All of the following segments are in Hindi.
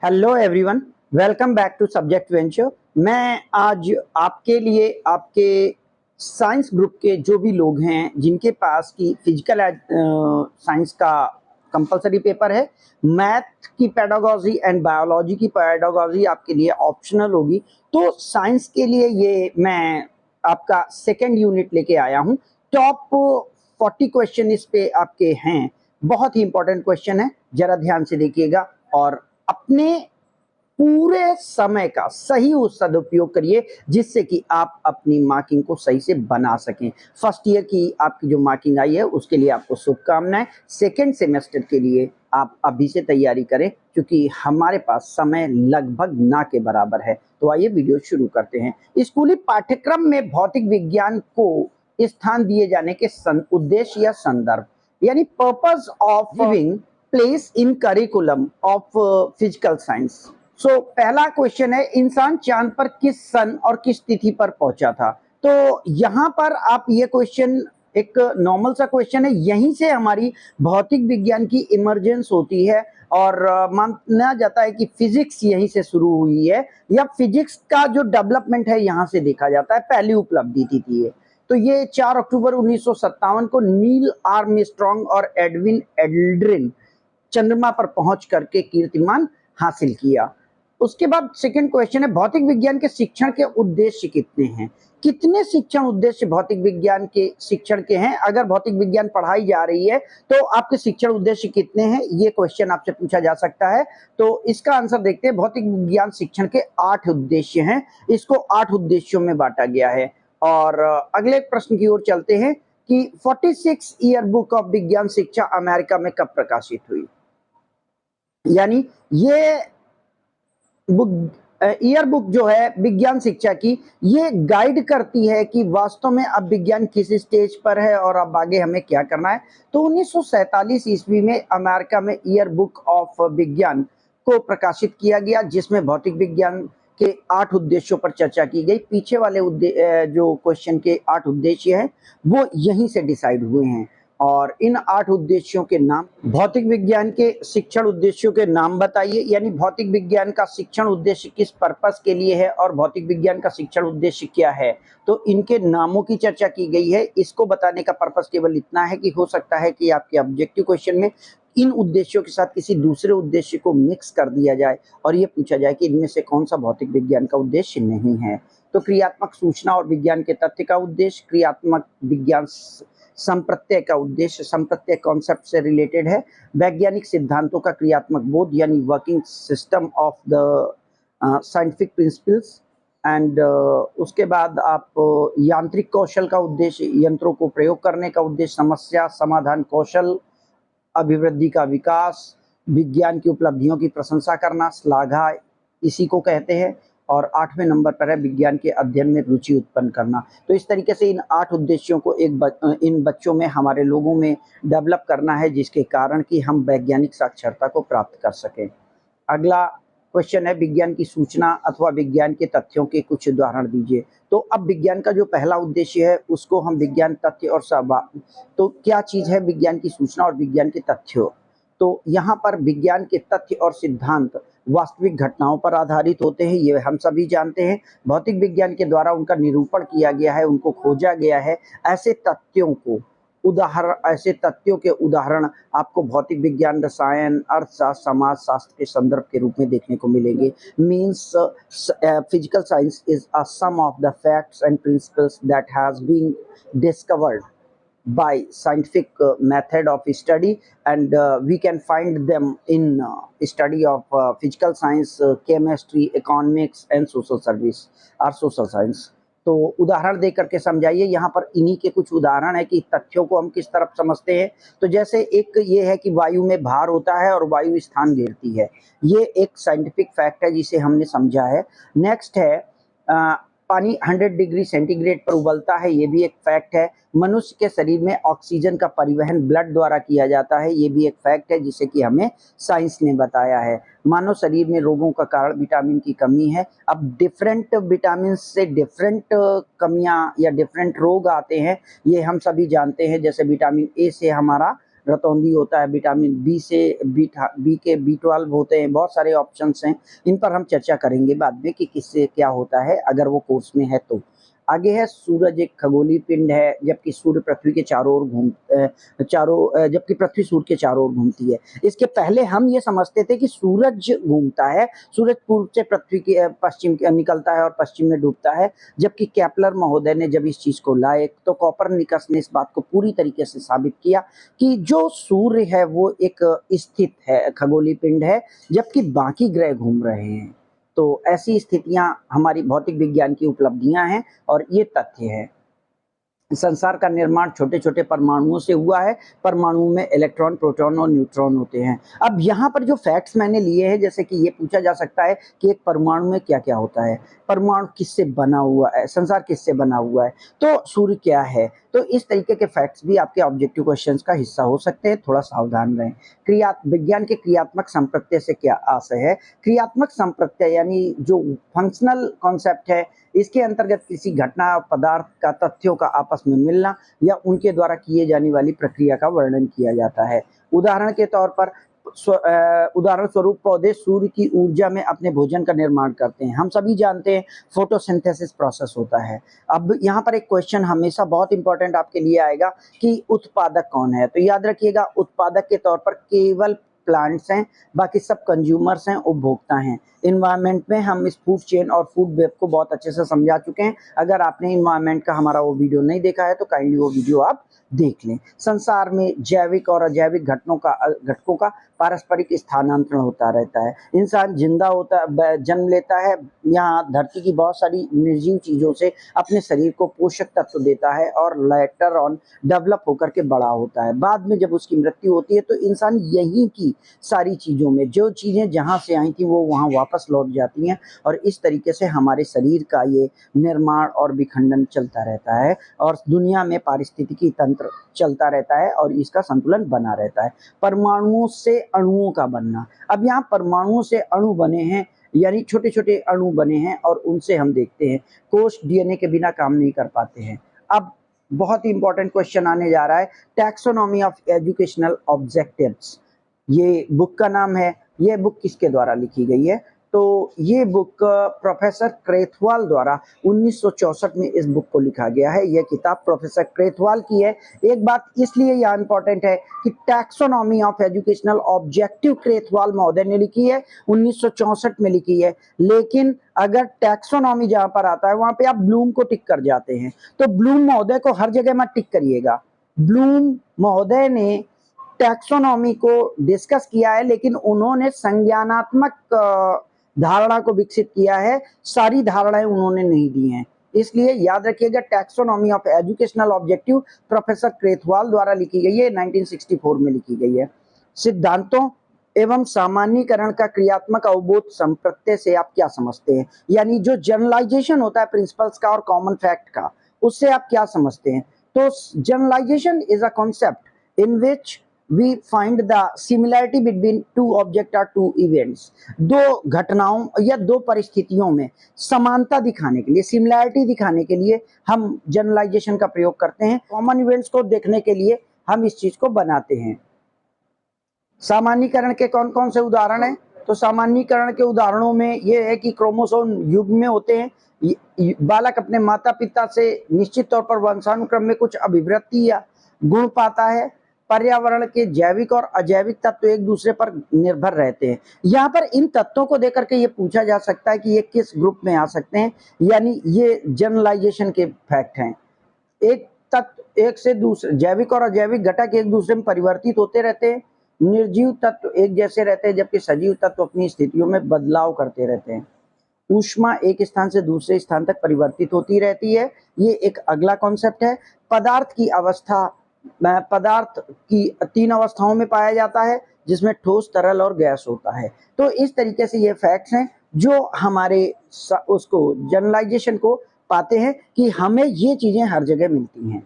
Hello everyone, welcome back to subject venture. मैं आज आपके लिए आपके साइंस ग्रुप के जो भी लोग हैं जिनके पास की फिजिकल साइंस का कंपलसरी पेपर है, मैथ की पेडागोजी एंड बायोलॉजी की पेडागोजी आपके लिए ऑप्शनल होगी। तो साइंस के लिए ये मैं आपका सेकेंड यूनिट लेके आया हूँ। टॉप 40 क्वेश्चन इस पे आपके हैं। बहुत ही इंपॉर्टेंट क्वेश्चन है, जरा ध्यान से देखिएगा और अपने पूरे समय का सही सदुपयोग करिए जिससे कि आप अपनी मार्किंग को सही से बना सकें। फर्स्ट ईयर की आपकी जो मार्किंग आई है उसके लिए आपको शुभकामनाएं। सेकेंड सेमेस्टर के लिए आप अभी से तैयारी करें क्योंकि हमारे पास समय लगभग ना के बराबर है। तो आइए वीडियो शुरू करते हैं। स्कूली पाठ्यक्रम में भौतिक विज्ञान को स्थान दिए जाने के उद्देश्य या संदर्भ, यानी purpose of giving place in curriculum of physical science. पहला क्वेश्चन है, इंसान चांद पर किस सन और किस तिथि पर पहुंचा था। तो यहाँ पर आप ये क्वेश्चन एक नॉर्मल सा क्वेश्चन है, यहीं से हमारी भौतिक विज्ञान की इमर्जेंस होती है और माना जाता है कि फिजिक्स यहीं से शुरू हुई है या फिजिक्स का जो डेवलपमेंट है यहाँ से देखा जाता है। पहली उपलब्धि थी ये। तो ये 4 अक्टूबर 1957 को नील आर्मस्ट्रांग और एडविन एल्ड्रिन चंद्रमा पर पहुंच करके कीर्तिमान हासिल किया। उसके बाद सेकंड क्वेश्चन है, भौतिक विज्ञान के शिक्षण के उद्देश्य कितने हैं। कितने शिक्षण उद्देश्य भौतिक विज्ञान के शिक्षण के हैं। अगर भौतिक विज्ञान पढ़ाई जा रही है तो आपके शिक्षण उद्देश्य कितने हैं, ये क्वेश्चन आपसे पूछा जा सकता है। तो इसका आंसर देखते हैं। भौतिक विज्ञान शिक्षण के 8 उद्देश्य हैं। इसको 8 उद्देश्यों में बांटा गया है। और अगले प्रश्न की ओर चलते हैं कि 46 ईयर बुक ऑफ विज्ञान शिक्षा अमेरिका में कब प्रकाशित हुई। यानी ये ईयर बुक जो है विज्ञान शिक्षा की, ये गाइड करती है कि वास्तव में अब विज्ञान किस स्टेज पर है और अब आगे हमें क्या करना है। तो 1947 ईस्वी में अमेरिका में ईयर बुक ऑफ विज्ञान को प्रकाशित किया गया, जिसमें भौतिक विज्ञान के 8 उद्देश्यों पर चर्चा की गई। पीछे वाले जो क्वेश्चन के 8 उद्देश्य हैं वो यहीं से डिसाइड हुए हैं। और इन 8 उद्देश्यों के नाम, भौतिक विज्ञान के शिक्षण उद्देश्यों के नाम बताइए। यानी भौतिक विज्ञान का शिक्षण उद्देश्य किस पर्पस के लिए है और भौतिक विज्ञान का शिक्षण उद्देश्य क्या है, तो इनके नामों की चर्चा की गई है। इसको बताने का पर्पस केवल इतना है कि हो सकता है कि आपके ऑब्जेक्टिव क्वेश्चन में इन उद्देश्यों के साथ किसी दूसरे उद्देश्य को मिक्स कर दिया जाए और ये पूछा जाए कि इनमें से कौन सा भौतिक विज्ञान का उद्देश्य नहीं है। तो क्रियात्मक सूचना और विज्ञान के तथ्य का उद्देश्य, क्रियात्मक विज्ञान संप्रत्यय का उद्देश्य, संप्रत्यय कॉन्सेप्ट से रिलेटेड है। वैज्ञानिक सिद्धांतों का क्रियात्मक बोध यानी working system of the scientific principles. And उसके बाद आप यांत्रिक कौशल का उद्देश्य, यंत्रों को प्रयोग करने का उद्देश्य, समस्या समाधान कौशल, अभिवृद्धि का विकास, विज्ञान की उपलब्धियों की प्रशंसा करना, श्लाघा इसी को कहते हैं। और 8वें नंबर पर है विज्ञान के अध्ययन में रुचि उत्पन्न करना। तो इस तरीके से इन 8 उद्देश्यों को इन बच्चों में, हमारे लोगों में डेवलप करना है, जिसके कारण कि हम वैज्ञानिक साक्षरता को प्राप्त कर सकें। अगला क्वेश्चन है, विज्ञान की सूचना अथवा विज्ञान के तथ्यों के कुछ उदाहरण दीजिए। तो अब विज्ञान का जो पहला उद्देश्य है उसको हम विज्ञान तथ्य और तो क्या चीज है विज्ञान की सूचना और विज्ञान के तथ्यों। तो यहाँ पर विज्ञान के तथ्य और सिद्धांत वास्तविक घटनाओं पर आधारित होते हैं, ये हम सभी जानते हैं। भौतिक विज्ञान के द्वारा उनका निरूपण किया गया है, उनको खोजा गया है। ऐसे तथ्यों के उदाहरण आपको भौतिक विज्ञान, रसायन, अर्थशास्त्र, समाज शास्त्र के संदर्भ के रूप में देखने को मिलेंगे। Means physical science is a sum of the facts and principles that has been discovered by scientific method of study, and we can find them in study of physical science, chemistry, economics and social service or social science। तो उदाहरण दे करके समझाइए। यहाँ पर इन्हीं के कुछ उदाहरण है कि तथ्यों को हम किस तरफ समझते हैं। तो जैसे एक ये है कि वायु में भार होता है और वायु स्थान घेरती है, ये एक साइंटिफिक फैक्ट है जिसे हमने समझा है। नेक्स्ट है पानी 100 डिग्री सेंटीग्रेड पर उबलता है, ये भी एक फैक्ट है। मनुष्य के शरीर में ऑक्सीजन का परिवहन ब्लड द्वारा किया जाता है, ये भी एक फैक्ट है जिसे कि हमें साइंस ने बताया है। मानव शरीर में रोगों का कारण विटामिन की कमी है। अब डिफरेंट विटामिन से डिफरेंट कमियां या डिफरेंट रोग आते हैं, ये हम सभी जानते हैं। जैसे विटामिन ए से हमारा रतौंधी होता है, विटामिन बी से बी के B12 होते हैं, बहुत सारे ऑप्शंस हैं। इन पर हम चर्चा करेंगे बाद में कि किससे क्या होता है अगर वो कोर्स में है तो। आगे है सूरज एक खगोलीय पिंड है, जबकि सूर्य पृथ्वी के चारों ओर जबकि पृथ्वी सूर्य के चारों ओर घूमती है। इसके पहले हम ये समझते थे कि सूरज घूमता है, सूरज पूर्व से पृथ्वी के पश्चिम निकलता है और पश्चिम में डूबता है। जबकि केपलर महोदय ने जब इस चीज को लाए तो कोपरनिकस ने इस बात को पूरी तरीके से साबित किया कि जो सूर्य है वो एक स्थित है खगोलीय पिंड है, जबकि बाकी ग्रह घूम रहे हैं। तो ऐसी स्थितियां हमारी भौतिक विज्ञान की उपलब्धियां हैं और ये तथ्य है। संसार का निर्माण छोटे छोटे परमाणुओं से हुआ है। परमाणु में इलेक्ट्रॉन, प्रोटॉन और न्यूट्रॉन होते हैं। अब यहाँ पर जो फैक्ट्स मैंने लिए हैं, जैसे कि ये पूछा जा सकता है कि एक परमाणु में क्या क्या होता है, परमाणु किससे बना हुआ है, संसार किससे बना हुआ है, तो सूर्य क्या है। तो इस तरीके के फैक्ट्स भी आपके ऑब्जेक्टिव क्वेश्चंस का हिस्सा हो सकते हैं, थोड़ा सावधान रहें। विज्ञान के क्रियात्मक संप्रत्यय से क्या आशय है। क्रियात्मक संप्रत्यय यानी जो फंक्शनल कॉन्सेप्ट है, इसके अंतर्गत किसी घटना पदार्थ का तथ्यों का आपस में मिलना या उनके द्वारा किए जाने वाली प्रक्रिया का वर्णन किया जाता है। उदाहरण के तौर पर उदाहरण स्वरूप पौधे सूर्य की ऊर्जा में अपने भोजन का निर्माण करते हैं। हम सभी जानते हैं फोटोसिंथेसिस प्रोसेस होता है। अब यहाँ पर एक क्वेश्चन हमेशा बहुत इंपॉर्टेंट आपके लिए आएगा कि उत्पादक कौन है। तो याद रखिएगा, उत्पादक के तौर पर केवल प्लांट्स हैं, बाकी सब कंज्यूमर्स हैं, उपभोक्ता हैं। इन्वायरमेंट में हम इस फूड चेन और फूड वेब को बहुत अच्छे से समझा चुके हैं। अगर आपने इन्वायरमेंट का हमारा वो वीडियो नहीं देखा है तो काइंडली वो वीडियो आप देख लें। संसार में जैविक और अजैविक घटकों का पारस्परिक स्थानांतरण होता रहता है। इंसान जिंदा जन्म लेता है, यहाँ धरती की बहुत सारी निर्जीव चीजों से अपने शरीर को पोषक तत्व देता है और लेटर ऑन डेवलप होकर के बड़ा होता है। बाद में जब उसकी मृत्यु होती है तो इंसान यहीं की सारी चीजों में जो चीजें जहाँ से आई थी वो वहाँ वापस लौट जाती हैं और इस तरीके से हमारे शरीर का ये निर्माण और विखंडन चलता रहता है और दुनिया में पारिस्थितिकी तंत्र चलता रहता है और इसका संतुलन बना रहता है। परमाणुओं से अणुओं का बनना। अब यहाँ परमाणुओं से अणु बने हैं, यानी छोटे छोटे अणु बने हैं और उनसे हम देखते हैं कोष डीएनए के बिना काम नहीं कर पाते हैं। अब बहुत ही इंपॉर्टेंट क्वेश्चन आने जा रहा है, टैक्सोनॉमी ऑफ एजुकेशनल ऑब्जेक्टिव्स। ये बुक का नाम है। ये बुक किसके द्वारा लिखी गई है, तो ये बुक प्रोफेसर क्रेथवाल द्वारा 1964 में इस बुक को लिखा गया है। यह किताब प्रोफेसर क्रेथवाल की है। एक बात इसलिए यह इंपॉर्टेंट है कि टैक्सोनॉमी ऑफ एजुकेशनल ऑब्जेक्टिव क्रेथवाल महोदय ने लिखी है, 1964 में लिखी है। लेकिन अगर टैक्सोनॉमी जहां पर आता है वहां पे आप ब्लूम को टिक कर जाते हैं, तो ब्लूम महोदय को हर जगह मत टिक करिएगा। ब्लूम महोदय ने टैक्सोनॉमी को डिस्कस किया है, लेकिन उन्होंने संज्ञानात्मक धारणा को विकसित किया है, सारी धारणाएं उन्होंने नहीं दी हैं। इसलिए याद रखिएगा, taxonomy of educational objective professor Krathwohl द्वारा लिखी गई है, 1964 में लिखी गई है। सिद्धांतों एवं सामान्यीकरण का क्रियात्मक अवबोध संप्रत्यय से आप क्या समझते हैं, यानी जो जनरलाइजेशन होता है प्रिंसिपल्स का और कॉमन फैक्ट का, उससे आप क्या समझते हैं। तो generalization is a concept in which we find the similarity between two object or two events। दो घटनाओं या दो परिस्थितियों में समानता दिखाने के लिए, सिमिलैरिटी दिखाने के लिए हम जनरलाइजेशन का प्रयोग करते हैं। कॉमन इवेंट्स को देखने के लिए हम इस चीज को बनाते हैं। सामान्यीकरण के कौन कौन से उदाहरण हैं, तो सामान्यीकरण के उदाहरणों में यह है कि क्रोमोसोम युग्म में होते हैं। बालक अपने माता पिता से निश्चित तौर पर वंशानुक्रम में कुछ अभिवृत्ति या गुण पाता है। पर्यावरण के जैविक और अजैविक तत्व एक दूसरे पर निर्भर रहते हैं। यहाँ पर इन तत्वों को देकर के ये पूछा जा सकता है कि ये किस ग्रुप में आ सकते हैं, यानी ये जनरलाइजेशन के फैक्ट हैं। एक तत्व एक से दूसरे, जैविक और अजैविक घटक एक दूसरे में परिवर्तित होते रहते हैं। निर्जीव तत्व एक जैसे रहते हैं, जबकि सजीव तत्व अपनी स्थितियों में बदलाव करते रहते हैं। ऊष्मा एक स्थान से दूसरे स्थान तक परिवर्तित होती रहती है, ये एक अगला कॉन्सेप्ट है। पदार्थ की 3 अवस्थाओं में पाया जाता है, जिसमें ठोस, तरल और गैस होता है। तो इस तरीके से ये फैक्ट्स हैं जो हमारे उसको जनरलाइजेशन को पाते हैं कि हमें ये चीजें हर जगह मिलती हैं।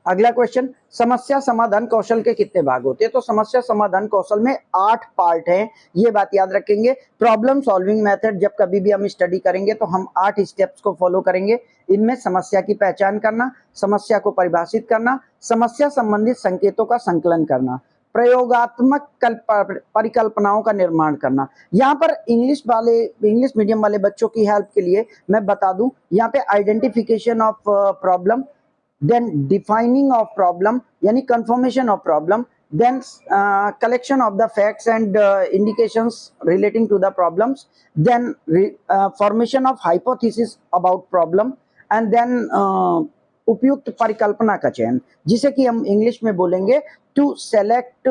अगला क्वेश्चन, समस्या समाधान कौशल के कितने भाग होते हैं? तो समस्या समाधान कौशल में 8 पार्ट हैं, ये बात याद रखेंगे। प्रॉब्लम सॉल्विंग मेथड जब कभी भी हम स्टडी करेंगे तो हम 8 स्टेप्स को फॉलो करेंगे। इनमें समस्या की पहचान करना, समस्या को परिभाषित करना, समस्या संबंधित संकेतों का संकलन करना, प्रयोगात्मक परिकल्पनाओं का निर्माण करना। यहाँ पर इंग्लिश मीडियम वाले बच्चों की हेल्प के लिए मैं बता दूं, यहाँ पे identification of problem, then defining of problem yani confirmation of problem, then collection of the facts and indications relating to the problems, then formation of hypothesis about problem, and then उपयुक्त परिकल्पना का चयन, जिसे कि हम इंग्लिश में बोलेंगे to select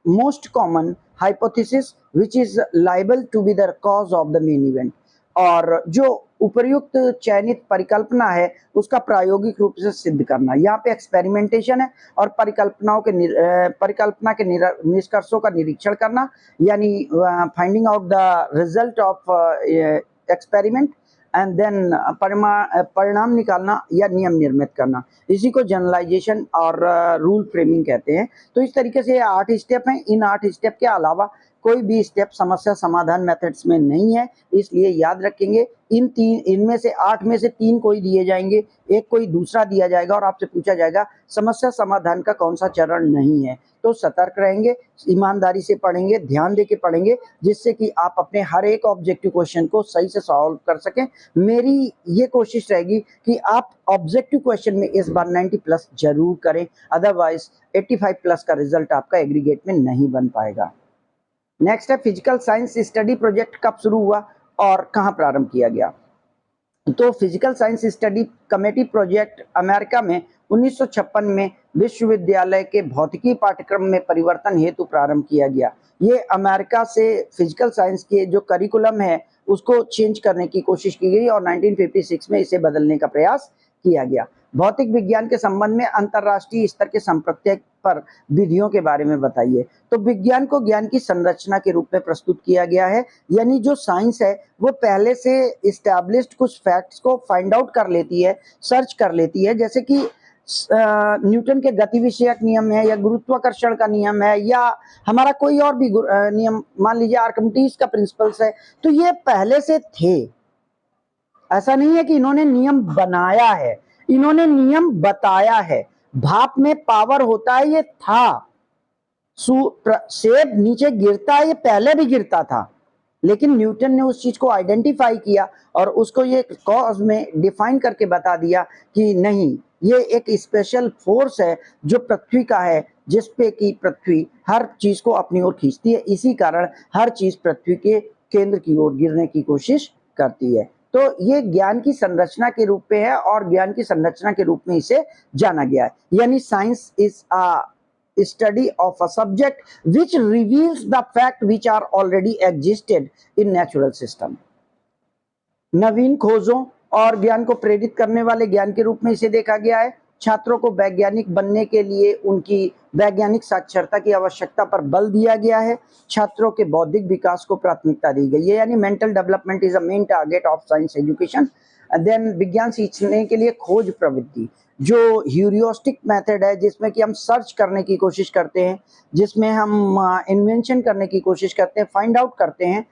most common hypothesis which is liable to be the cause of the main event. और जो उपर्युक्त चयनित परिकल्पना है उसका प्रायोगिक रूप से सिद्ध करना। यहाँ पे एक्सपेरिमेंटेशन है और परिकल्पना के निष्कर्षों का निरीक्षण करना, यानी finding out the result of experiment and then परिणाम निकालना या नियम निर्मित करना। इसी को जनरलाइजेशन और रूल फ्रेमिंग कहते हैं। तो इस तरीके से 8 स्टेप हैं। इन 8 स्टेप के अलावा कोई भी स्टेप समस्या समाधान मेथड्स में नहीं है, इसलिए याद रखेंगे इनमें से 8 में से 3 कोई दिए जाएंगे, एक कोई दूसरा दिया जाएगा और आपसे पूछा जाएगा समस्या समाधान का कौन सा चरण नहीं है। तो सतर्क रहेंगे, ईमानदारी से पढ़ेंगे, ध्यान देके पढ़ेंगे, जिससे कि आप अपने हर एक ऑब्जेक्टिव क्वेश्चन को सही से सॉल्व कर सकें। मेरी ये कोशिश रहेगी कि आप ऑब्जेक्टिव क्वेश्चन में इस बार 90 प्लस जरूर करें, अदरवाइज 85 प्लस का रिजल्ट आपका एग्रीगेट में नहीं बन पाएगा। नेक्स्ट है फिजिकल साइंस स्टडी प्रोजेक्ट कब शुरू हुआ और कहां प्रारंभ किया गया? तो physical science study committee project America में 1956 में विश्वविद्यालय के भौतिकी पाठ्यक्रम में परिवर्तन हेतु प्रारंभ किया गया। ये अमेरिका से फिजिकल साइंस के जो करिकुलम है उसको चेंज करने की कोशिश की गई और 1956 में इसे बदलने का प्रयास किया गया। भौतिक विज्ञान के संबंध में अंतरराष्ट्रीय स्तर के संप्रत्यक पर विधियों के बारे में बताइए। तो विज्ञान को ज्ञान की संरचना के रूप में प्रस्तुत किया गया है, यानी जो साइंस है वो पहले से इस्टेब्लिश्ड कुछ फैक्ट्स को फाइंड आउट कर लेती है, सर्च कर लेती है, जैसे कि न्यूटन के गति विषयक नियम है या गुरुत्वाकर्षण का नियम है या हमारा कोई और भी नियम, मान लीजिए आर्किमिडीज का प्रिंसिपल्स है, तो ये पहले से थे। ऐसा नहीं है कि इन्होंने नियम बनाया है, इन्होंने नियम बताया है। भाप में पावर होता है, ये था। सेब नीचे गिरता है, ये पहले भी गिरता था, लेकिन न्यूटन ने उस चीज को आइडेंटिफाई किया और उसको ये कॉज में डिफाइन करके बता दिया कि नहीं, ये एक स्पेशल फोर्स है जो पृथ्वी का है, जिसपे कि पृथ्वी हर चीज को अपनी ओर खींचती है। इसी कारण हर चीज पृथ्वी के केंद्र की ओर गिरने की कोशिश करती है। तो ये ज्ञान की संरचना के रूप में है और ज्ञान की संरचना के रूप में इसे जाना गया है। यानी science is a study of a subject which reveals the fact which are already existed in natural system। नवीन खोजों और ज्ञान को प्रेरित करने वाले ज्ञान के रूप में इसे देखा गया है। छात्रों को वैज्ञानिक बनने के लिए उनकी वैज्ञानिक साक्षरता की आवश्यकता पर बल दिया गया है। छात्रों के बौद्धिक विकास को प्राथमिकता दी गई है, यानी mental development is a main target of science education. Then विज्ञान सीखने के लिए खोज प्रवृत्ति, जो ह्यूरिस्टिक मेथड है, जिसमें कि हम सर्च करने की कोशिश करते हैं, जिसमें हम इन्वेंशन करने की कोशिश करते हैं, फाइंड आउट करते हैं,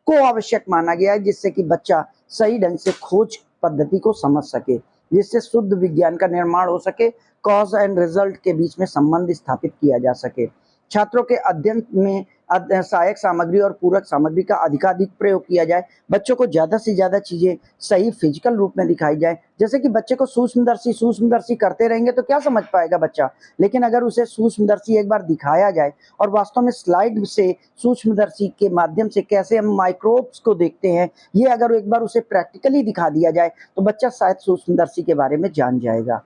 को आवश्यक माना गया है, जिससे कि बच्चा सही ढंग से खोज पद्धति को समझ सके, जिससे शुद्ध विज्ञान का निर्माण हो सके, कॉज एंड रिजल्ट के बीच में संबंध स्थापित किया जा सके। छात्रों के अध्ययन में सहायक सामग्री और पूरक सामग्री का अधिकाधिक प्रयोग किया जाए। बच्चों को ज्यादा से ज्यादा चीजें सही फिजिकल रूप में दिखाई जाए, जैसे कि बच्चे को सूक्ष्मदर्शी करते रहेंगे तो क्या समझ पाएगा बच्चा, लेकिन अगर उसे सूक्ष्मदर्शी एक बार दिखाया जाए और वास्तव में स्लाइड से सूक्ष्मदर्शी के माध्यम से कैसे हम माइक्रोब्स को देखते हैं, ये अगर एक बार उसे प्रैक्टिकली दिखा दिया जाए तो बच्चा शायद सूक्ष्मदर्शी के बारे में जान जाएगा।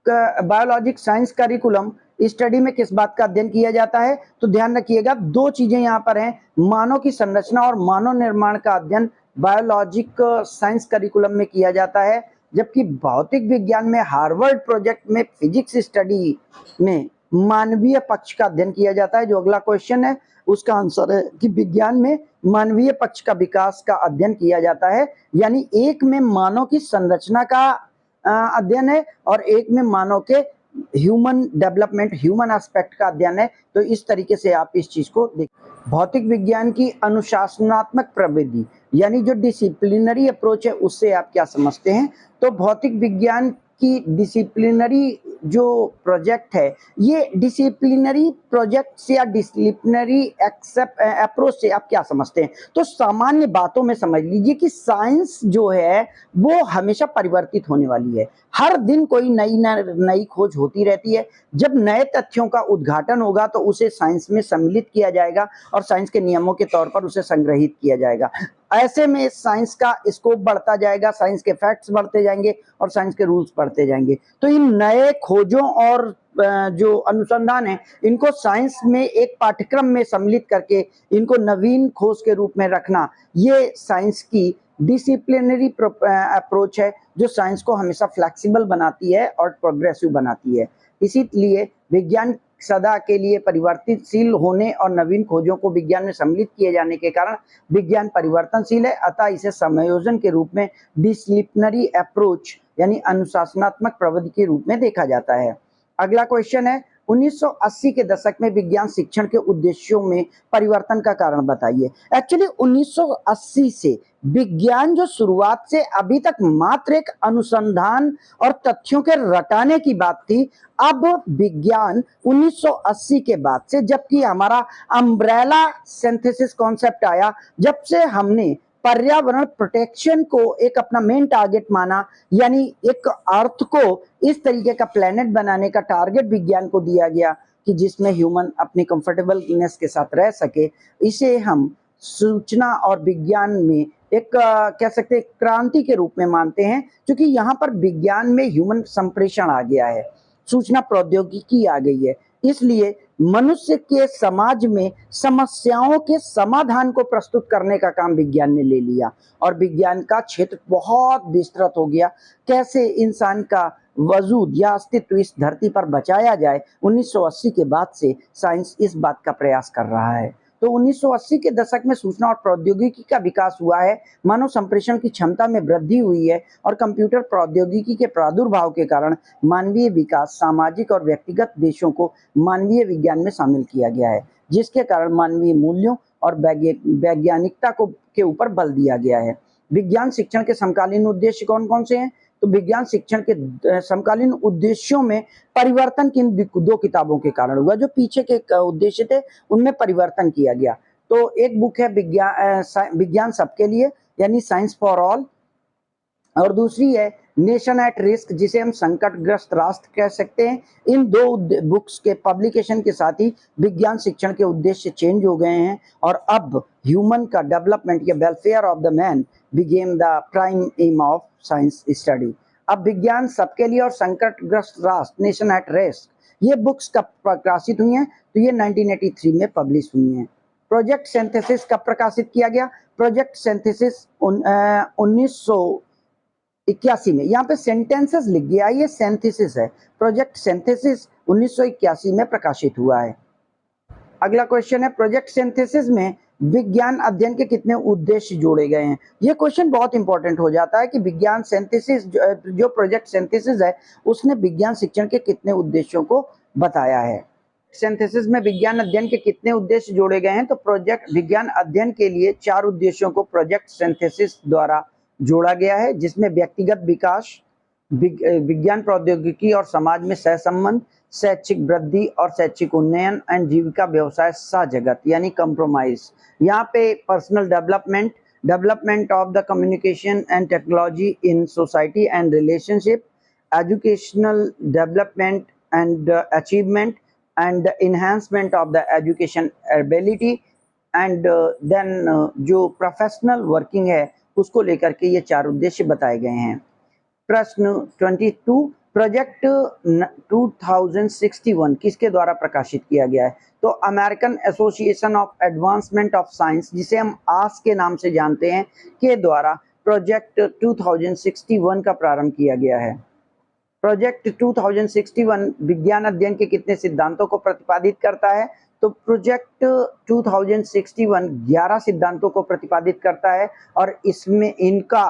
बायोलॉजिक साइंस करिकुलम स्टडी में किस बात का अध्ययन किया जाता है? तो ध्यान रखिएगा, 2 चीजें यहाँ पर हैं, मानव की संरचना और मानव निर्माण का अध्ययन बायोलॉजिक साइंस करिकुलम में किया जाता है, जबकि भौतिक विज्ञान में हार्वर्ड प्रोजेक्ट में फिजिक्स स्टडी में मानवीय पक्ष का अध्ययन किया जाता है। जो अगला क्वेश्चन है उसका आंसर है कि विज्ञान में मानवीय पक्ष का विकास का अध्ययन किया जाता है, यानी एक में मानव की संरचना का अध्ययन है और एक में मानव के ह्यूमन डेवलपमेंट, ह्यूमन एस्पेक्ट का अध्ययन है। तो इस तरीके से आप इस चीज को देख। भौतिक विज्ञान की अनुशासनात्मक प्रविधि यानी जो डिसिप्लिनरी अप्रोच है, उससे आप क्या समझते हैं? तो भौतिक विज्ञान की डिसिप्लिनरी जो प्रोजेक्ट है, ये डिसिप्लिनरी प्रोजेक्ट या डिसिप्लिनरी अप्रोच से आप क्या समझते हैं? तो सामान्य बातों में समझ लीजिए कि साइंस जो है वो हमेशा परिवर्तित होने वाली है। हर दिन कोई नई खोज होती रहती है। जब नए तथ्यों का उद्घाटन होगा तो उसे साइंस में सम्मिलित किया जाएगा और साइंस के नियमों के तौर पर उसे संग्रहित किया जाएगा। ऐसे में साइंस का स्कोप बढ़ता जाएगा, साइंस के फैक्ट्स बढ़ते जाएंगे और साइंस के रूल्स बढ़ते जाएंगे। तो इन नए खोजों और जो अनुसंधान है, इनको साइंस में एक पाठ्यक्रम में सम्मिलित करके इनको नवीन खोज के रूप में रखना, ये साइंस की डिसिप्लिनरी अप्रोच है जो साइंस को हमेशा फ्लेक्सिबल बनाती है और प्रोग्रेसिव बनाती है। इसीलिए विज्ञान सदा के लिए परिवर्तनशील होने और नवीन खोजों को विज्ञान में सम्मिलित किए जाने के कारण विज्ञान परिवर्तनशील है, अतः इसे समायोजन के रूप में डिसिप्लिनरी अप्रोच यानी अनुशासनात्मक प्रविधि के रूप में देखा जाता है। अगला क्वेश्चन है, 1980 के दशक में विज्ञान शिक्षण के उद्देश्यों में परिवर्तन का कारण बताइए। एक्चुअली 1980 से विज्ञान जो शुरुआत से अभी तक मात्र एक अनुसंधान और तथ्यों के रटाने की बात थी, अब विज्ञान 1980 के बाद से, जबकि हमारा अम्ब्रेला सिंथेसिस कॉन्सेप्ट आया, जब से हमने पर्यावरण प्रोटेक्शन को एक अपना मेन टारगेट माना, यानी एक अर्थ को इस तरीके का प्लेनेट बनाने का टारगेट विज्ञान को दिया गया कि जिसमें ह्यूमन अपनी कंफर्टेबलनेस के साथ रह सके। इसे हम सूचना और विज्ञान में एक कह सकते हैं क्रांति के रूप में मानते हैं, क्योंकि यहाँ पर विज्ञान में ह्यूमन संप्रेषण आ गया है, सूचना प्रौद्योगिकी आ गई है। इसलिए मनुष्य के समाज में समस्याओं के समाधान को प्रस्तुत करने का काम विज्ञान ने ले लिया और विज्ञान का क्षेत्र बहुत विस्तृत हो गया। कैसे इंसान का वजूद या अस्तित्व इस धरती पर बचाया जाए, 1980 के बाद से साइंस इस बात का प्रयास कर रहा है। तो 1980 के दशक में सूचना और प्रौद्योगिकी का विकास हुआ है, मानव संप्रेषण की क्षमता में वृद्धि हुई है और कंप्यूटर प्रौद्योगिकी के प्रादुर्भाव के कारण मानवीय विकास, सामाजिक और व्यक्तिगत देशों को मानवीय विज्ञान में शामिल किया गया है, जिसके कारण मानवीय मूल्यों और वैज्ञानिकता को के ऊपर बल दिया गया है। विज्ञान शिक्षण के समकालीन उद्देश्य कौन कौन से हैं? तो विज्ञान शिक्षण के समकालीन उद्देश्यों में परिवर्तन किन दो किताबों के कारण हुआ? जो पीछे के उद्देश्य थे उनमें परिवर्तन किया गया। तो एक बुक है विज्ञान सबके लिए यानी साइंस फॉर ऑल, और दूसरी है नेशन एट रिस्क, जिसे हम संकटग्रस्त राष्ट्र कह सकते हैं। इन दो बुक्स के पब्लिकेशन के साथ ही विज्ञान शिक्षण के उद्देश्य चेंज हो गए हैं और अब ह्यूमन का डेवलपमेंट या welfare of the man became the prime aim of science study. अब विज्ञान सबके लिए और संकटग्रस्त राष्ट्र नेशन एट रिस्क, ये बुक्स कब प्रकाशित हुई हैं? तो ये 1983 में पब्लिश हुई हैं। प्रोजेक्ट सिंथेसिस कब प्रकाशित किया गया? प्रोजेक्ट सिंथेसिस 1981 में। यहाँ पे सेंटेंसेस लिख गया, ये सिंथेसिस है। प्रोजेक्ट सिंथेसिस 1981 में प्रकाशित हुआ है। अगला क्वेश्चन है, प्रोजेक्ट सिंथेसिस में विज्ञान अध्ययन के कितने उद्देश्य जोड़े गए हैं? ये क्वेश्चन बहुत इंपॉर्टेंट हो जाता है कि विज्ञान सिंथेसिस जो प्रोजेक्ट सिंथेसिस है उसने विज्ञान शिक्षण के कितने उद्देश्यों को बताया है। सिंथेसिस में विज्ञान अध्ययन के कितने उद्देश्य जोड़े गए हैं? तो प्रोजेक्ट विज्ञान अध्ययन के लिए 4 उद्देश्यों को प्रोजेक्ट सिंथेसिस द्वारा जोड़ा गया है, जिसमें व्यक्तिगत विकास, विज्ञान प्रौद्योगिकी और समाज में सहसंबंध, शैक्षिक वृद्धि और शैक्षिक उन्नयन एंड जीविका व्यवसाय सहजगत यानी कंप्रोमाइज। यहाँ पे personal development, development of the communication and technology in society and relationship, educational development and achievement and enhancement of the education ability and then जो प्रोफेशनल वर्किंग है उसको लेकर के ये 4 उद्देश्य बताए गए हैं। प्रश्न 22, प्रोजेक्ट 2061 किसके द्वारा प्रकाशित किया गया है? तो American association of advancement of science, जिसे हम आस के नाम से जानते हैं, के द्वारा प्रोजेक्ट 2061 का प्रारंभ किया गया है। प्रोजेक्ट 2061 विज्ञान अध्ययन के कितने सिद्धांतों को प्रतिपादित करता है? तो प्रोजेक्ट 2061 11 सिद्धांतों को प्रतिपादित करता है और इसमें इनका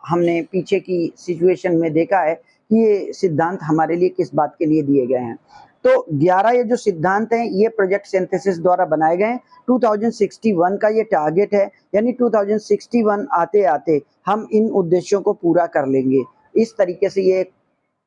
हमने पीछे की सिचुएशन में देखा है कि ये सिद्धांत हमारे लिए किस बात के लिए दिए गए हैं। तो 11 ये जो सिद्धांत हैं ये प्रोजेक्ट सिंथेसिस द्वारा बनाए गए हैं। 2061 का ये टारगेट है, यानी 2061 आते आते हम इन उद्देश्यों को पूरा कर लेंगे। इस तरीके से ये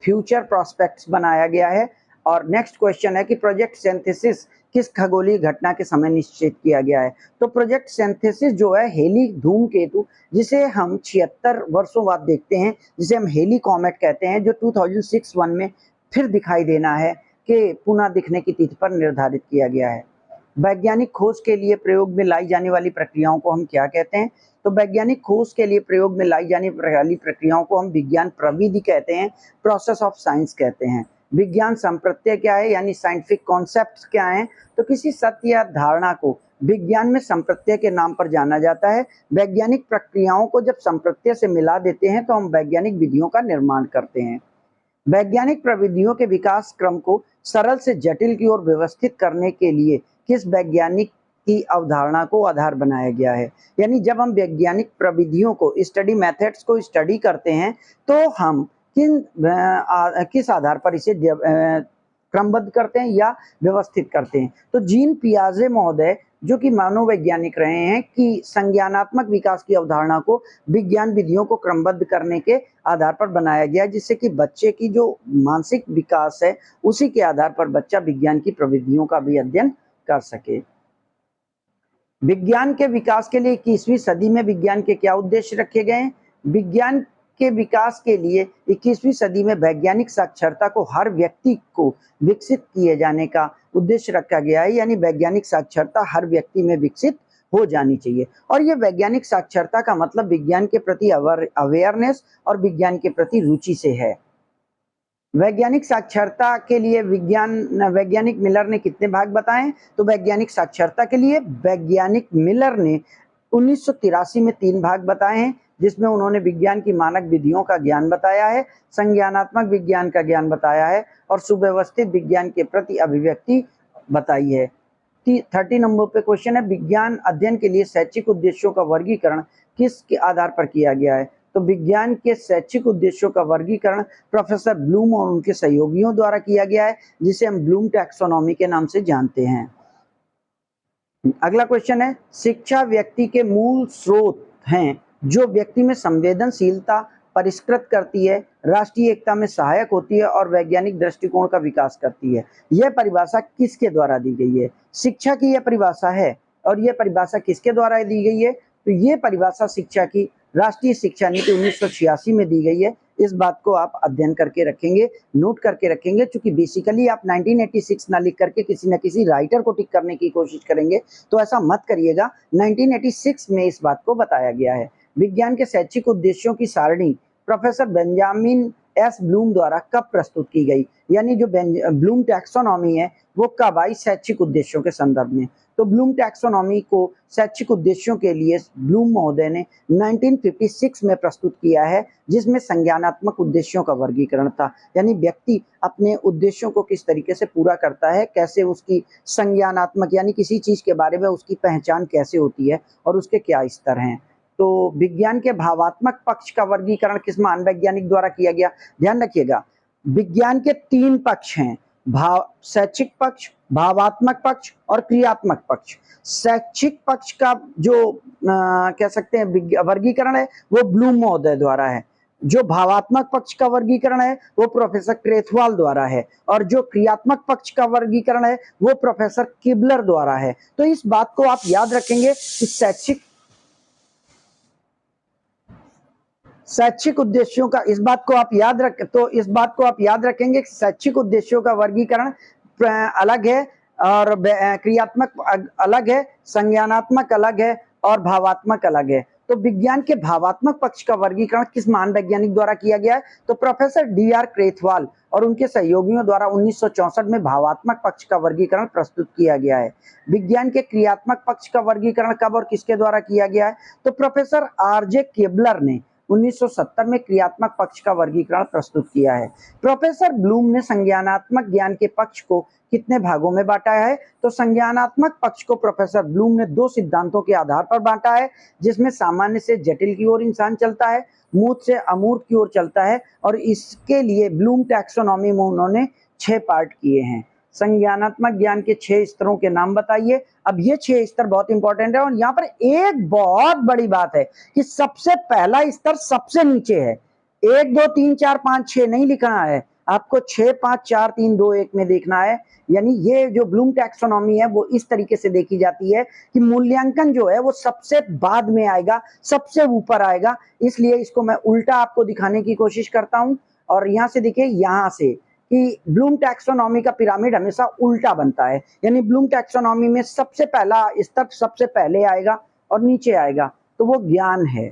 फ्यूचर प्रोस्पेक्ट्स बनाया गया है। और नेक्स्ट क्वेश्चन है कि प्रोजेक्ट सिंथेसिस किस खगोलीय घटना के समय निश्चित किया गया है। तो प्रोजेक्ट सिंथेसिस जो है हेली धूमकेतु, जिसे हम 76 वर्षों बाद देखते हैं, जिसे हम हेली कॉमेट कहते हैं, जो 2061 में फिर दिखाई देना है कि पुनः दिखने की तिथि पर निर्धारित किया गया है। वैज्ञानिक खोज के लिए प्रयोग में लाई जाने वाली प्रक्रियाओं को हम क्या कहते हैं। तो वैज्ञानिक खोज के लिए प्रयोग में लाई जाने वाली प्रक्रियाओं को हम विज्ञान प्रविधि कहते हैं, प्रोसेस ऑफ साइंस कहते हैं। विज्ञान संप्रत्यय क्या है, यानी साइंटिफिक कॉन्सेप्ट्स क्या हैं। तो किसी सत्य या धारणा को विज्ञान में संप्रत्यय के नाम पर जाना जाता है। वैज्ञानिक प्रक्रियाओं को जब संप्रत्यय से मिला देते हैं तो हम वैज्ञानिक विधियों का निर्माण करते हैं। वैज्ञानिक प्रविधियों के विकास क्रम को सरल से जटिल की ओर व्यवस्थित करने के लिए किस वैज्ञानिक की अवधारणा को आधार बनाया गया है। यानी जब हम वैज्ञानिक प्रविधियों को, स्टडी मेथड्स को स्टडी करते हैं तो हम किस आधार पर इसे क्रमबद्ध करते हैं या व्यवस्थित करते हैं। तो जीन पियाजे महोदय, जो कि मनोवैज्ञानिक रहे हैं, कि संज्ञानात्मक विकास की अवधारणा को विज्ञान विधियों को क्रमबद्ध करने के आधार पर बनाया गया, जिससे कि बच्चे की जो मानसिक विकास है उसी के आधार पर बच्चा विज्ञान की प्रविधियों का भी अध्ययन कर सके। विज्ञान के विकास के लिए 21वीं सदी में विज्ञान के क्या उद्देश्य रखे गए हैं। विज्ञान के विकास के लिए 21वीं सदी में वैज्ञानिक साक्षरता को हर व्यक्ति को विकसित किए जाने का उद्देश्य रखा गया है, यानी वैज्ञानिक साक्षरता हर व्यक्ति में विकसित हो जानी चाहिए। और ये वैज्ञानिक साक्षरता का मतलब विज्ञान के प्रति अवेयरनेस और विज्ञान के प्रति रुचि से है। वैज्ञानिक साक्षरता के लिए वैज्ञानिक मिलर ने कितने भाग बताए। तो वैज्ञानिक साक्षरता के लिए वैज्ञानिक मिलर ने 1983 में 3 भाग बताए हैं, जिसमें उन्होंने विज्ञान की मानक विधियों का ज्ञान बताया है, संज्ञानात्मक विज्ञान का ज्ञान बताया है और सुव्यवस्थित विज्ञान के प्रति अभिव्यक्ति बताई है। 30 नंबर पे क्वेश्चन है, विज्ञान अध्ययन के लिए शैक्षिक उद्देश्यों का वर्गीकरण किसके आधार पर किया गया है। तो विज्ञान के शैक्षिक उद्देश्यों का वर्गीकरण प्रोफेसर ब्लूम और उनके सहयोगियों द्वारा किया गया है, जिसे हम ब्लूम टैक्सोनॉमी के नाम से जानते हैं। अगला क्वेश्चन है, शिक्षा व्यक्ति के मूल स्रोत हैं जो व्यक्ति में संवेदनशीलता परिष्कृत करती है, राष्ट्रीय एकता में सहायक होती है और वैज्ञानिक दृष्टिकोण का विकास करती है। यह परिभाषा किसके द्वारा दी गई है। शिक्षा की यह परिभाषा है, और यह परिभाषा किसके द्वारा दी गई है। तो ये परिभाषा शिक्षा की राष्ट्रीय शिक्षा नीति 1986 में दी गई है। इस बात को आप अध्ययन करके रखेंगे, नोट करके रखेंगे, क्योंकि बेसिकली आप 1986 ना लिख करके किसी न किसी राइटर को टिक करने की कोशिश करेंगे, तो ऐसा मत करिएगा। 1986 में इस बात को बताया गया है। विज्ञान के शैक्षिक उद्देश्यों की सारणी प्रोफेसर बेंजामिन एस ब्लूम द्वारा कब प्रस्तुत की गई, यानी जो ब्लूम टैक्सोनॉमी है वो कब आई शैक्षिक उद्देश्यों के संदर्भ में। तो ब्लूम टैक्सोनॉमी को शैक्षिक उद्देश्यों के लिए ब्लूम महोदय ने 1956 में प्रस्तुत किया है, जिसमें संज्ञानात्मक उद्देश्यों का वर्गीकरण था, यानी व्यक्ति अपने उद्देश्यों को किस तरीके से पूरा करता है, कैसे उसकी संज्ञानात्मक यानी किसी चीज के बारे में उसकी पहचान कैसे होती है और उसके क्या स्तर हैं। तो विज्ञान के भावात्मक पक्ष का वर्गीकरण किस महान वैज्ञानिक द्वारा किया गया। ध्यान रखिएगा, विज्ञान के 3 पक्ष हैं, शैक्षिक पक्ष, भावात्मक पक्ष और क्रियात्मक पक्ष। शैक्षिक पक्ष का जो कह सकते हैं वर्गीकरण है वो ब्लूम महोदय द्वारा है। जो भावात्मक पक्ष का वर्गीकरण है वो प्रोफेसर क्रेथवाल द्वारा है, और जो क्रियात्मक पक्ष का वर्गीकरण है वो प्रोफेसर किबलर द्वारा है। तो इस बात को आप याद रखेंगे कि शैक्षिक उद्देश्यों का, इस बात को आप याद रखेंगे कि शैक्षिक उद्देश्यों का वर्गीकरण अलग है और क्रियात्मक अलग है, संज्ञानात्मक अलग है और भावात्मक अलग है। तो विज्ञान के भावात्मक पक्ष का वर्गीकरण किस महान वैज्ञानिक द्वारा किया गया है। तो प्रोफेसर DR क्रेथवाल और उनके सहयोगियों द्वारा 1964 में भावात्मक पक्ष का वर्गीकरण प्रस्तुत किया गया है। विज्ञान के क्रियात्मक पक्ष का वर्गीकरण कब और किसके द्वारा किया गया है। तो प्रोफेसर RJ केबलर ने 1970 में क्रियात्मक पक्ष का वर्गीकरण प्रस्तुत किया है। प्रोफेसर ब्लूम ने संज्ञानात्मक ज्ञान के पक्ष को कितने भागों में बांटा है? तो संज्ञानात्मक पक्ष को प्रोफेसर ब्लूम ने 2 सिद्धांतों के आधार पर बांटा है, जिसमें सामान्य से जटिल की ओर इंसान चलता है, मूर्त से अमूर्त की ओर चलता है, और इसके लिए ब्लूम टैक्सोनॉमी में उन्होंने 6 पार्ट किए हैं। संज्ञानात्मक ज्ञान के 6 स्तरों के नाम बताइए। अब ये 6 स्तर बहुत इंपॉर्टेंट है, और यहाँ पर एक बहुत बड़ी बात है कि सबसे पहला स्तर सबसे नीचे है। 1 2 3 4 5 6 नहीं लिखना है, आपको 6 5 4 3 2 1 में देखना है। यानी ये जो ब्लूम टैक्सोनॉमी है वो इस तरीके से देखी जाती है कि मूल्यांकन जो है वो सबसे बाद में आएगा, सबसे ऊपर आएगा। इसलिए इसको मैं उल्टा आपको दिखाने की कोशिश करता हूं, और यहां से देखिए, यहां से कि ब्लूम टैक्सोनॉमी का पिरामिड हमेशा उल्टा बनता है। यानी ब्लूम टैक्सोनॉमी में सबसे पहला स्तर सबसे पहले आएगा और नीचे आएगा, तो वो ज्ञान है।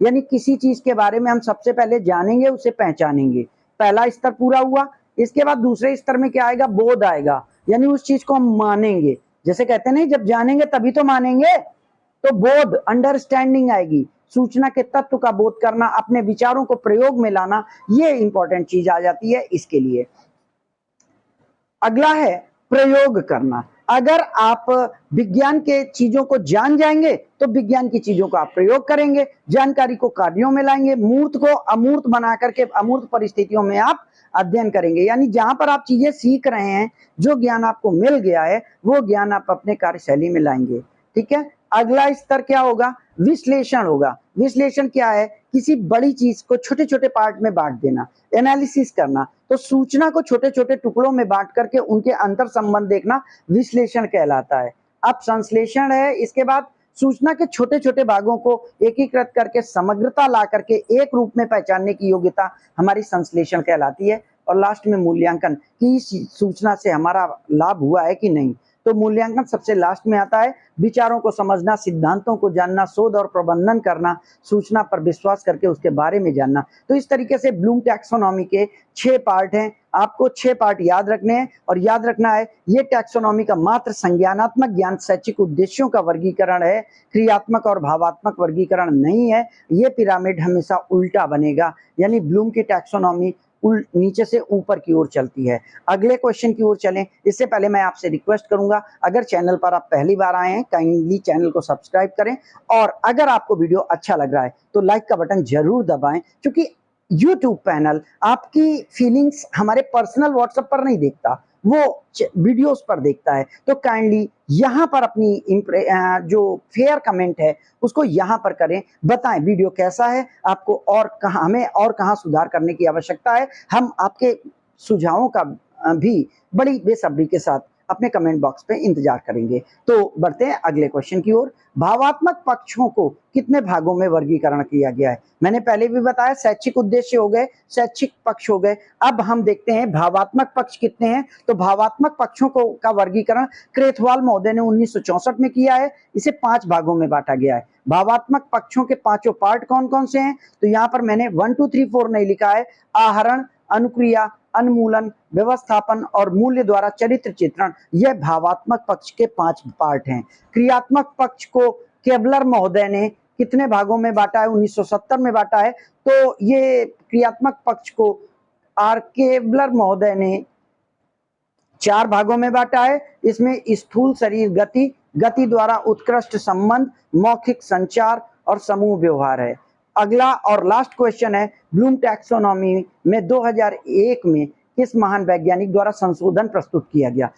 यानी किसी चीज के बारे में हम सबसे पहले जानेंगे, उसे पहचानेंगे। पहला स्तर पूरा हुआ। इसके बाद दूसरे स्तर में क्या आएगा? बोध आएगा, यानी उस चीज को हम मानेंगे। जैसे कहते हैं नहीं, जब जानेंगे तभी तो मानेंगे, तो बोध, अंडरस्टैंडिंग आएगी। सूचना के तत्व का बोध करना, अपने विचारों को प्रयोग में लाना, ये इंपॉर्टेंट चीज आ जाती है इसके लिए। अगला है प्रयोग करना। अगर आप विज्ञान के चीजों को जान जाएंगे तो विज्ञान की चीजों का आप प्रयोग करेंगे, जानकारी को कार्यों में लाएंगे, मूर्त को अमूर्त बना करके अमूर्त परिस्थितियों में आप अध्ययन करेंगे। यानी जहां पर आप चीजें सीख रहे हैं, जो ज्ञान आपको मिल गया है, वो ज्ञान आप अपने कार्यशैली में लाएंगे। ठीक है। अगला स्तर क्या होगा? विश्लेषण होगा। विश्लेषण क्या है? किसी बड़ी चीज को छोटे छोटे पार्ट में बांट देना, एनालिसिस करना। तो सूचना को छोटे छोटे टुकड़ों में बांट करके उनके अंतर संबंध देखना विश्लेषण कहलाता है। अब संश्लेषण है, इसके बाद सूचना के छोटे छोटे भागों को एकीकृत करके समग्रता ला करके एक रूप में पहचानने की योग्यता हमारी संश्लेषण कहलाती है। और लास्ट में मूल्यांकन, कि इस सूचना से हमारा लाभ हुआ है कि नहीं। तो मूल्यांकन सबसे लास्ट में आता है। विचारों को समझना, सिद्धांतों को जानना, शोध और प्रबंधन करना, सूचना पर विश्वास करके उसके बारे में जानना। तो इस तरीके से ब्लूम टैक्सोनॉमी के 6 पार्ट हैं। आपको 6 पार्ट याद रखने हैं, और याद रखना है ये टैक्सोनॉमी का मात्र संज्ञानात्मक ज्ञान शैक्षिक उद्देश्यों का वर्गीकरण है, क्रियात्मक और भावात्मक वर्गीकरण नहीं है। ये पिरामिड हमेशा उल्टा बनेगा, यानी ब्लूम की टैक्सोनॉमी नीचे से ऊपर की ओर चलती है। अगले क्वेश्चन की ओर चलें, इससे पहले मैं आपसे रिक्वेस्ट करूंगा, अगर चैनल पर आप पहली बार आए हैं, काइंडली चैनल को सब्सक्राइब करें, और अगर आपको वीडियो अच्छा लग रहा है तो लाइक का बटन जरूर दबाएं, क्योंकि YouTube पैनल आपकी फीलिंग्स हमारे पर्सनल व्हाट्सएप पर नहीं देखता, वो वीडियोस पर देखता है। तो काइंडली यहाँ पर अपनी जो फेयर कमेंट है उसको यहाँ पर करें, बताएं वीडियो कैसा है आपको, और कहाँ हमें और कहाँ सुधार करने की आवश्यकता है। हम आपके सुझावों का भी बड़ी बेसब्री के साथ अपने कमेंट बॉक्स पे इंतजार करेंगे। तो बढ़ते हैं अगले क्वेश्चन की ओर। भावात्मक पक्षों को कितने भागों में वर्गीकरण किया गया है? मैंने पहले भी बताया, शैक्षिक उद्देश्य हो गए, शैक्षिक पक्ष हो गए। अब हम देखते हैं भावात्मक पक्ष कितने हैं। तो भावात्मक पक्षों को का वर्गीकरण क्रेथवाल महोदय ने 1964 में किया है। इसे 5 भागों में बांटा गया है। भावात्मक पक्षों के 5 पार्ट कौन कौन से हैं? तो यहाँ पर मैंने 1 2 3 4 नहीं लिखा है। आहरण, अनुक्रिया, अन्मूलन, व्यवस्थापन और मूल्य द्वारा चरित्र चित्रण, यह भावात्मक पक्ष के 5 पार्ट हैं। क्रियात्मक पक्ष को केवलर महोदय ने कितने भागों में बांटा है? 1970 में बांटा है। तो ये क्रियात्मक पक्ष को आर केवलर महोदय ने 4 भागों में बांटा है। इसमें स्थूल शरीर गति, गति द्वारा उत्कृष्ट संबंध, मौखिक संचार और समूह व्यवहार है। अगला और लास्ट क्वेश्चन है, ब्लूम टैक्सोनॉमी में 2001 में किस महान वैज्ञानिक द्वारा संशोधन प्रस्तुत किया गया?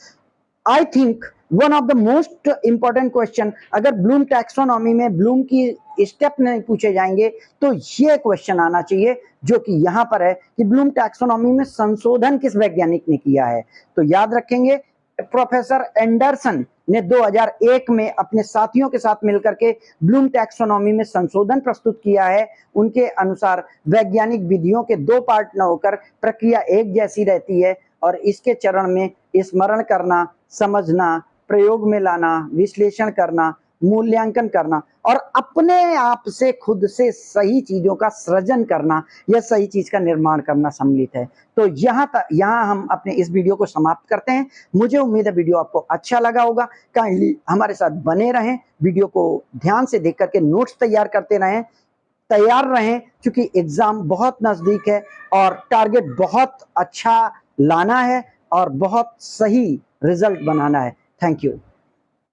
I think one of the most important question, अगर ब्लूम टैक्सोनॉमी में ब्लूम की स्टेप नहीं पूछे जाएंगे तो ये क्वेश्चन आना चाहिए, जो कि यहाँ पर है कि ब्लूम टैक्सोनॉमी में संशोधन किस वैज्ञानिक ने किया है। तो याद रखेंगे, प्रोफेसर एंडरसन ने 2001 में अपने साथियों के साथ मिलकर के ब्लूम टैक्सोनॉमी में संशोधन प्रस्तुत किया है। उनके अनुसार वैज्ञानिक विधियों के 2 पार्ट न होकर प्रक्रिया एक जैसी रहती है, और इसके चरण में स्मरण करना, समझना, प्रयोग में लाना, विश्लेषण करना, मूल्यांकन करना और अपने आप से खुद से सही चीजों का सृजन करना या सही चीज का निर्माण करना सम्मिलित है। तो यहाँ हम अपने इस वीडियो को समाप्त करते हैं। मुझे उम्मीद है वीडियो आपको अच्छा लगा होगा। काइंडली हमारे साथ बने रहें, वीडियो को ध्यान से देख करके नोट्स तैयार करते रहें। तैयार रहें क्योंकि एग्ज़ाम बहुत नज़दीक है और टारगेट बहुत अच्छा लाना है और बहुत सही रिजल्ट बनाना है। Thank you.